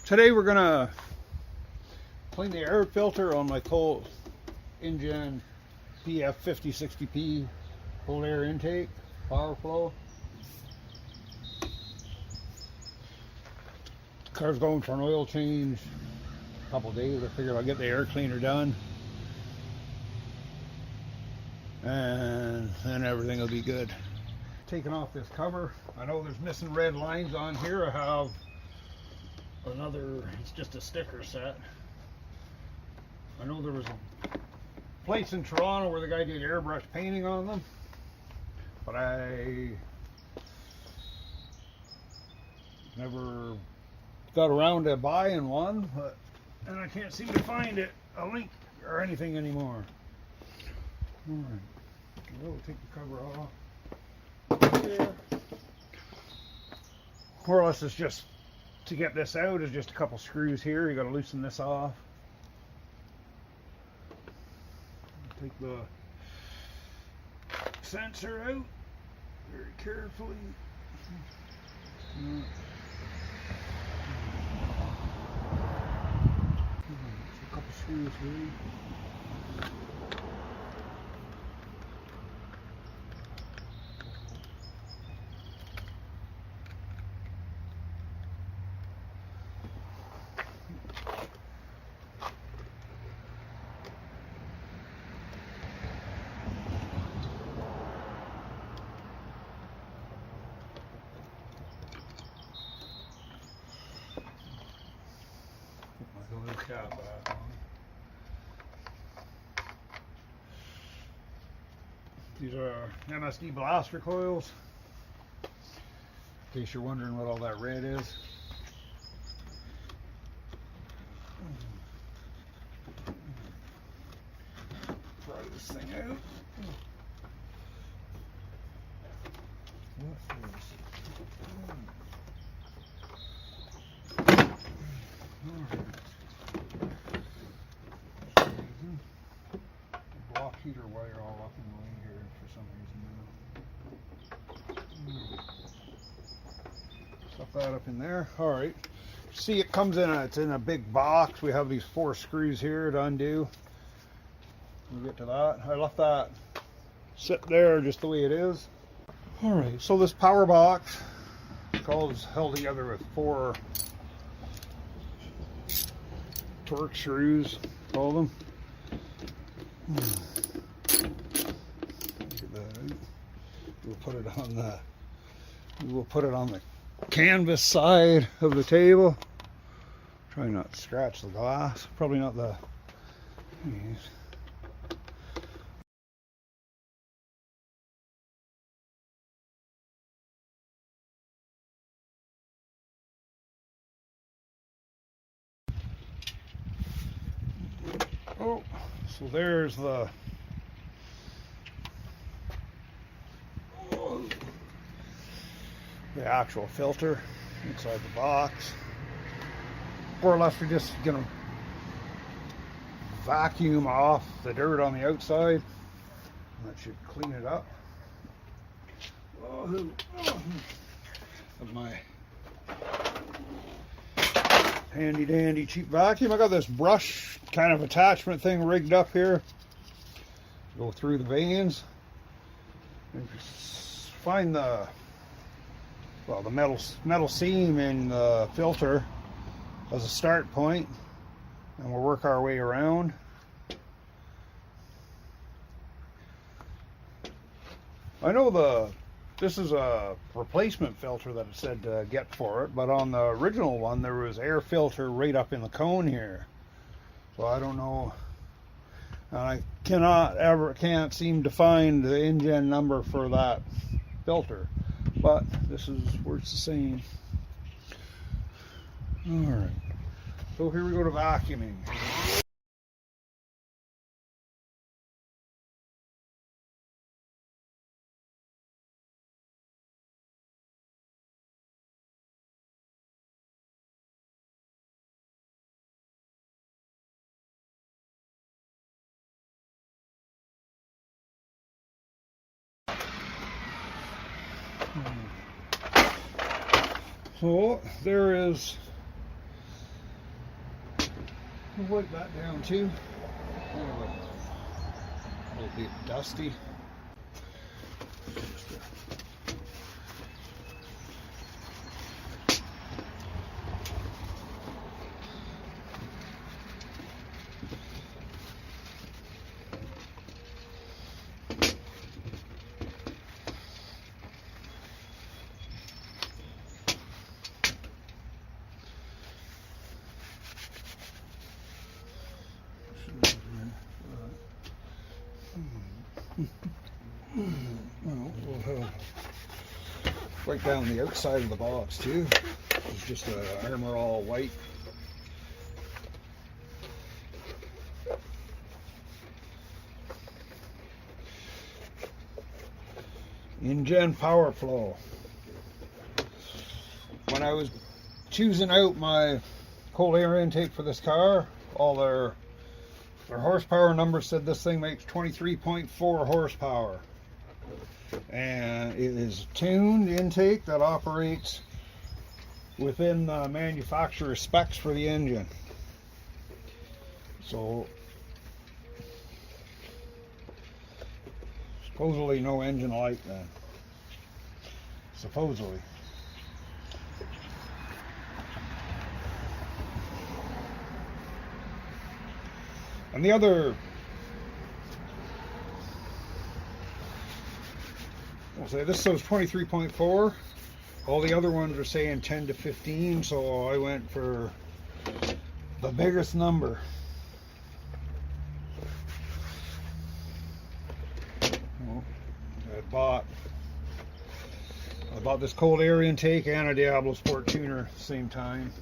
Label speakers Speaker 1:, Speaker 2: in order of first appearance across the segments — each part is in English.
Speaker 1: Today we're gonna clean the air filter on my cold Injen PF5060P cold air intake power flow. Car's going for an oil change a couple days. I figured I'll get the air cleaner done and then everything will be good. Taking off this cover. I know there's missing red lines on here. I have another, it's just a sticker set. I know there was a place in Toronto where the guy did airbrush painting on them, but I never got around to buying one, and I can't seem to find a link or anything anymore. Alright, we'll take the cover off. There. More or less it's just, to get this out is just a couple screws here. You got to loosen this off. Take the sensor out very carefully. A couple screws here. Cap back on. These are MSD blaster coils, in case you're wondering what all that red is. Try this thing out. What is block heater wire all up in the way here for some reason. Stuff that up in there. All right. See, it comes in it's in a big box. We have these 4 screws here to undo. We'll get to that. I left that sit there just the way it is. All right. So this power box is held together with 4 torque screws, call them. Get that out. We'll put it on the canvas side of the table. Try not to scratch the glass. Probably not the. Oh, so there's the actual filter inside the box. More or less we're just gonna vacuum off the dirt on the outside. That should clean it up. Of my handy dandy cheap vacuum. I got this brush kind of attachment thing rigged up here. Go through the vanes and find the metal seam in the filter as a start point, and we'll work our way around. I know this is a replacement filter that it said to get for it, but on the original one there was air filter right up in the cone here. So I don't know, and I can't seem to find the Injen number for that filter, but this is where it's the same. All right, so here we go to vacuuming. So there is We'll wipe that down too. A little bit dusty. We'll right down the outside of the box too. It's just a armor all white. Injen power flow. When I was choosing out my cold air intake for this car, all their horsepower numbers said this thing makes 23.4 horsepower. And it is tuned intake that operates within the manufacturer's specs for the engine. So supposedly no engine light then. Supposedly. And the other, I'll say this says 23.4. All the other ones are saying 10 to 15, so I went for the biggest number. I bought this cold air intake and a Diablo Sport tuner at the same time.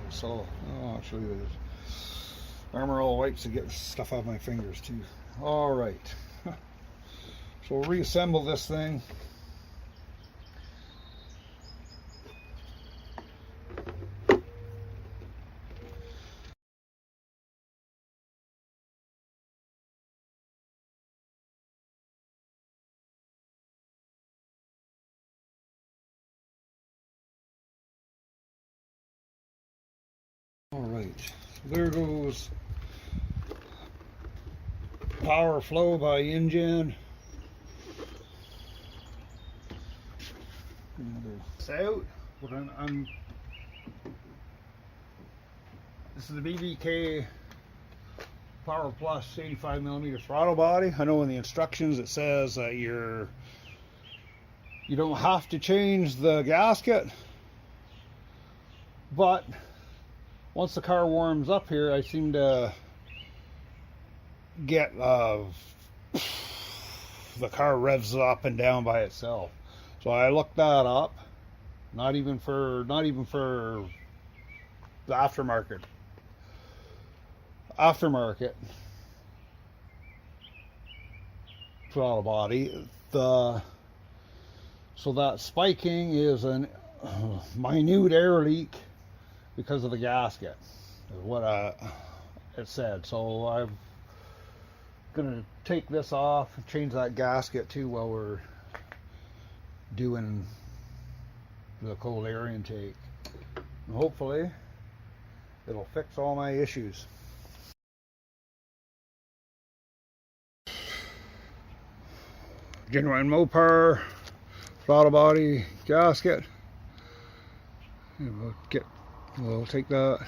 Speaker 1: So, I'll show you this. Armor all white to get stuff out of my fingers too. Alright. So we'll reassemble this thing. Alright, so there goes power flow by Injen. It's out, but this is the BBK Power Plus 85mm throttle body. I know in the instructions it says that you don't have to change the gasket, but once the car warms up here, I seem to get the car revs up and down by itself. So I looked that up. Not even for the aftermarket throttle body. So that spiking is a minute air leak because of the gasket, is what it said. So I'm gonna take this off and change that gasket too while we're doing the cold air intake. And hopefully it'll fix all my issues. Genuine Mopar throttle body gasket. And we'll take that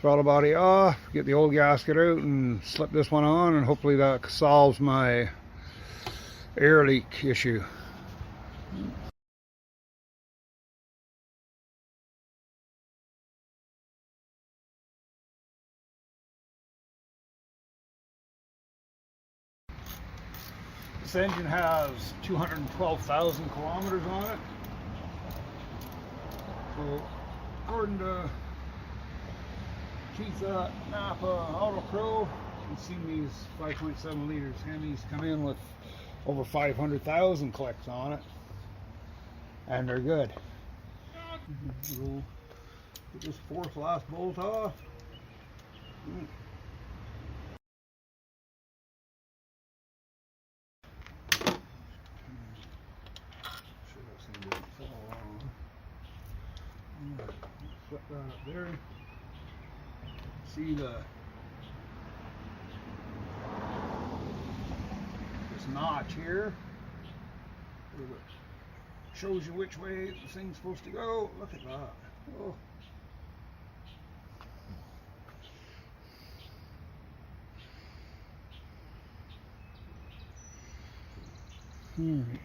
Speaker 1: throttle body off, get the old gasket out and slip this one on, and hopefully that solves my air leak issue. This engine has 212,000 kilometers on it. So according to Keith Napa Auto Pro, you've seen these 5.7 liters Hemis come in with over 500,000 clicks on it, and they're good. We'll get this fourth last bolt off. Flip that up there. See this notch here. It shows you which way the thing's supposed to go. Look at that. Oh.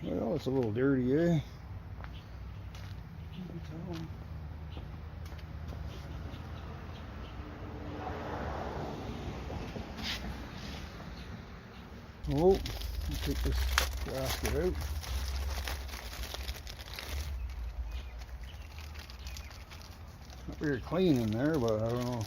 Speaker 1: Well, it's a little dirty, eh? Oh, I'll take this gasket out. Not very clean in there, but I don't know.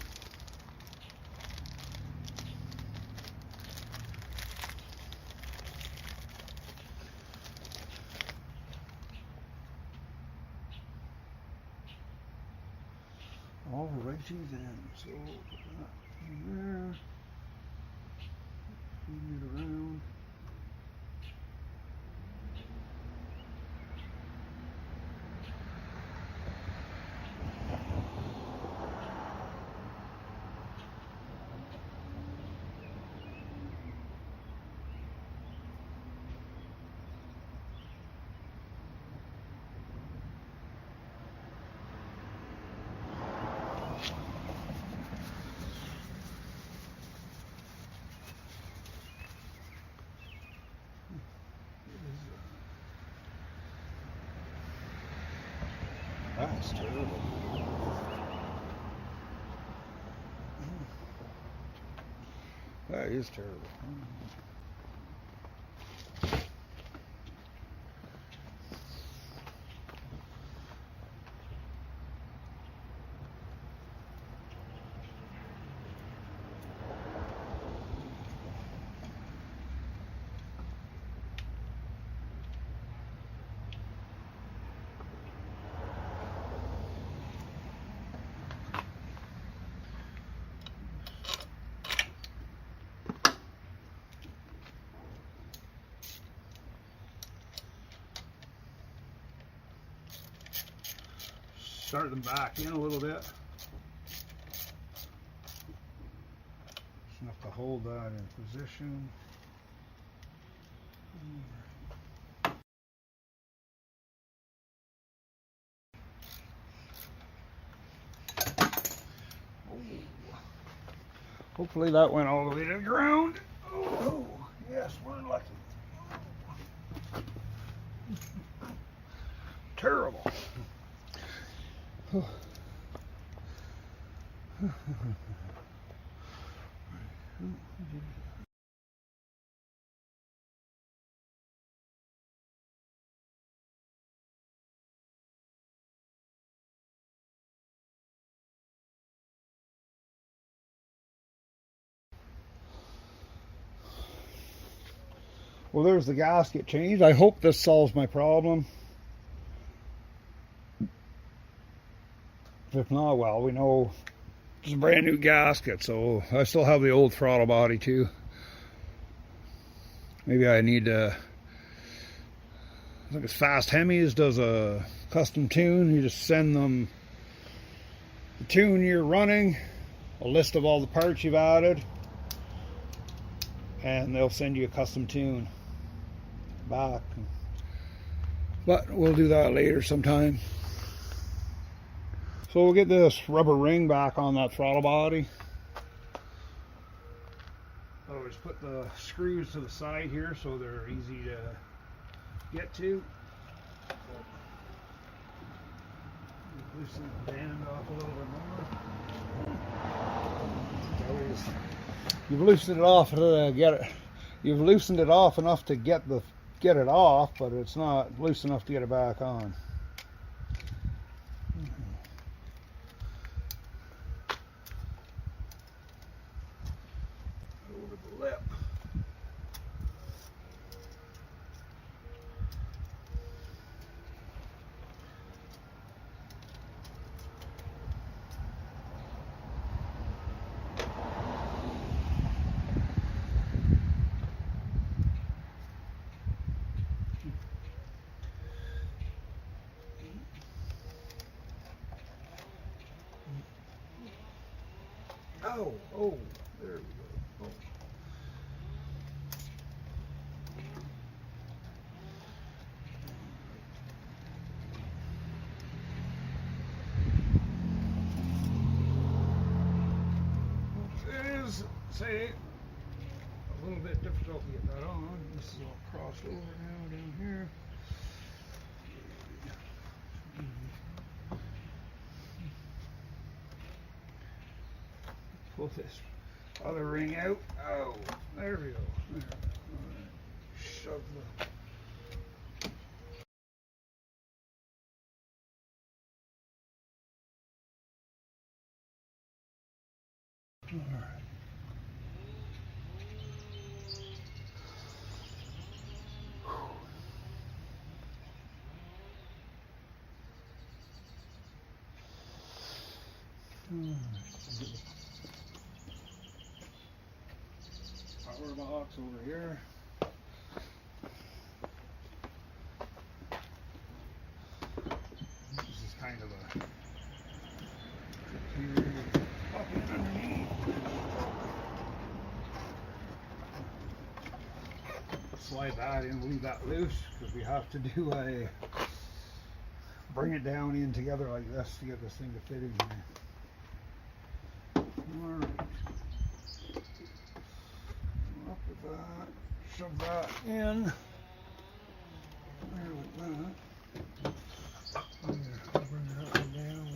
Speaker 1: All righty then, so put that in there, feed it around. That's terrible. That is terrible. Start them back in a little bit. Just enough to hold that in position. Oh. Hopefully that went all the way to the ground. Oh, yes, we're lucky. Terrible. Well, there's the gasket change. I hope this solves my problem. If not, well, we know it's a brand new gasket, so I still have the old throttle body too. Maybe I need to, I think it's Fast Hemis does a custom tune. You just send them the tune you're running, a list of all the parts you've added, and they'll send you a custom tune back. But we'll do that later sometime. So we'll get this rubber ring back on that throttle body. I'll just put the screws to the side here so they're easy to get to. Loosen the band off a little bit more. You've loosened it off to get it. You've loosened it off enough to get it off, but it's not loose enough to get it back on. Lip. Ow! Oh, there we go. Oh. It is, say, a little bit difficult to get that on. This is all crossed over now down here. Pull this other ring out. Oh, there we go. There. All right. Shove the. All right. Power box over here. This is kind of a up and underneath. Slide that in, leave that loose because we have to do a bring it down in together like this to get this thing to fit in here. Alright. Up with that. Shove that in. There with that. Bring that one down.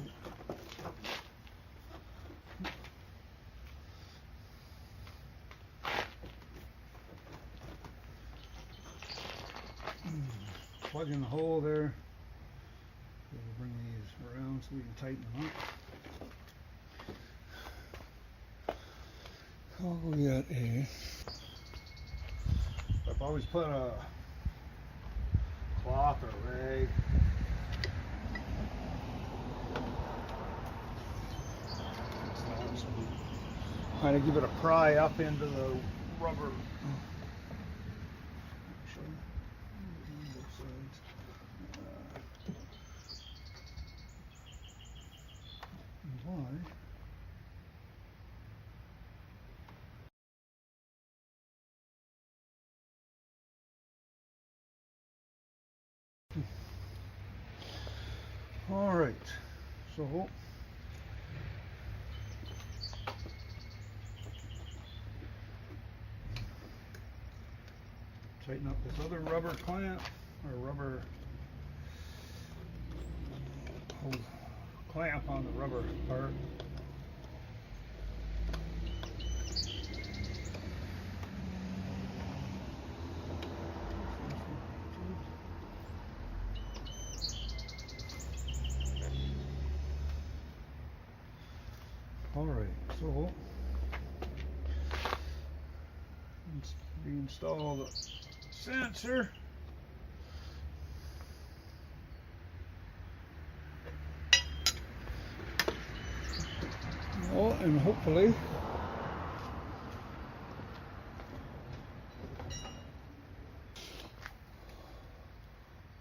Speaker 1: Plug in the hole there. We'll bring these around so we can tighten them up. Oh, we got a. I've always put a cloth or rag. Kind of give it a pry up into the rubber. All right, so tighten up this other rubber clamp or rubber clamp on the rubber part. All right, so let's reinstall the sensor. Oh, and hopefully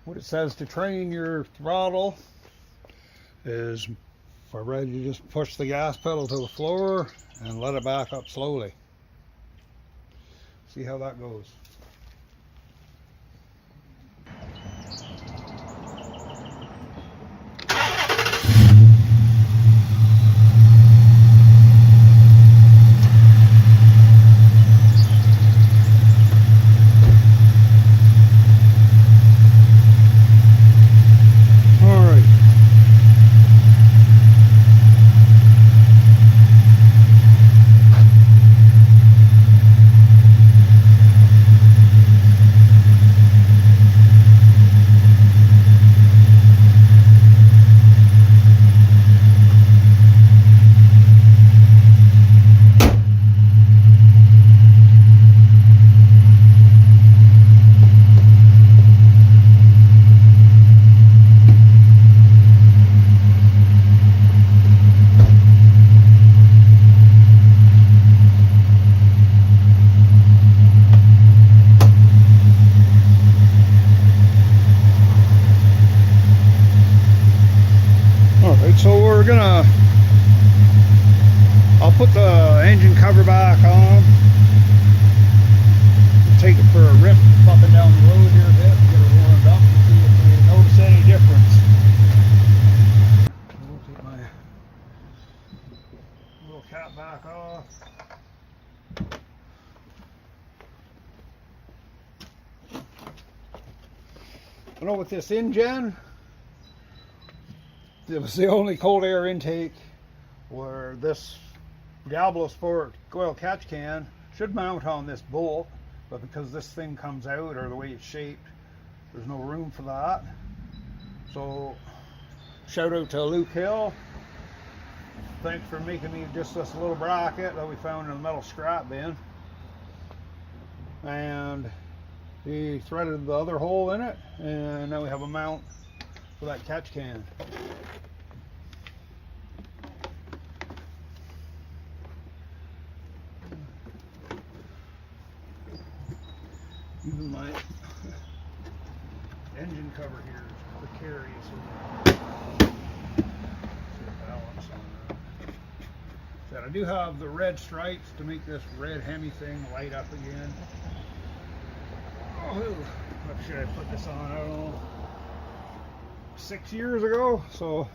Speaker 1: what it says to train your throttle is for ready to just push the gas pedal to the floor and let it back up slowly. See how that goes. put the engine cover back on. Take it for a rip up and down the road here a bit, get it warmed up, and see if we notice any difference. We'll take my little cap back off. I know with this Injen, it was the only cold air intake where this Diablo Sport coil catch can should mount on this bolt, but because this thing comes out or the way it's shaped, there's no room for that. So shout out to Luke Hill. Thanks for making me just this little bracket that we found in the metal scrap bin. And he threaded the other hole in it, and now we have a mount for that catch can. Even my engine cover here is precarious. Balance on that. So I do have the red stripes to make this red Hemi thing light up again. Oh, what should I put this on? I don't know. 6 years ago, so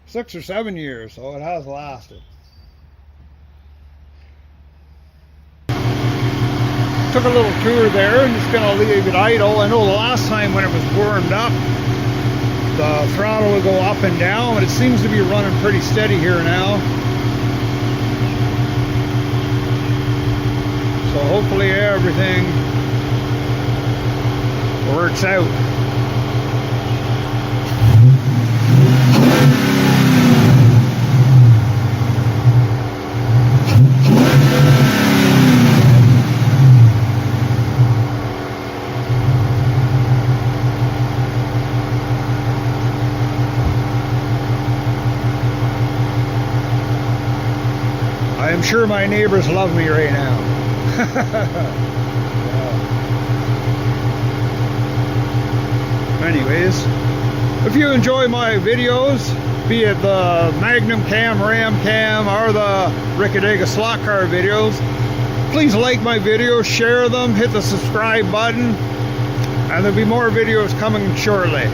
Speaker 1: 6 or 7 years, so it has lasted. Took a little tour there and just gonna leave it idle. I know the last time when it was warmed up, the throttle would go up and down, but it seems to be running pretty steady here now. So hopefully everything works out. I am sure my neighbors love me right now. Anyways, if you enjoy my videos, be it the Magnum Cam, Ram Cam, or the Ricadega slot car videos, please like my videos, share them, hit the subscribe button, and there'll be more videos coming shortly.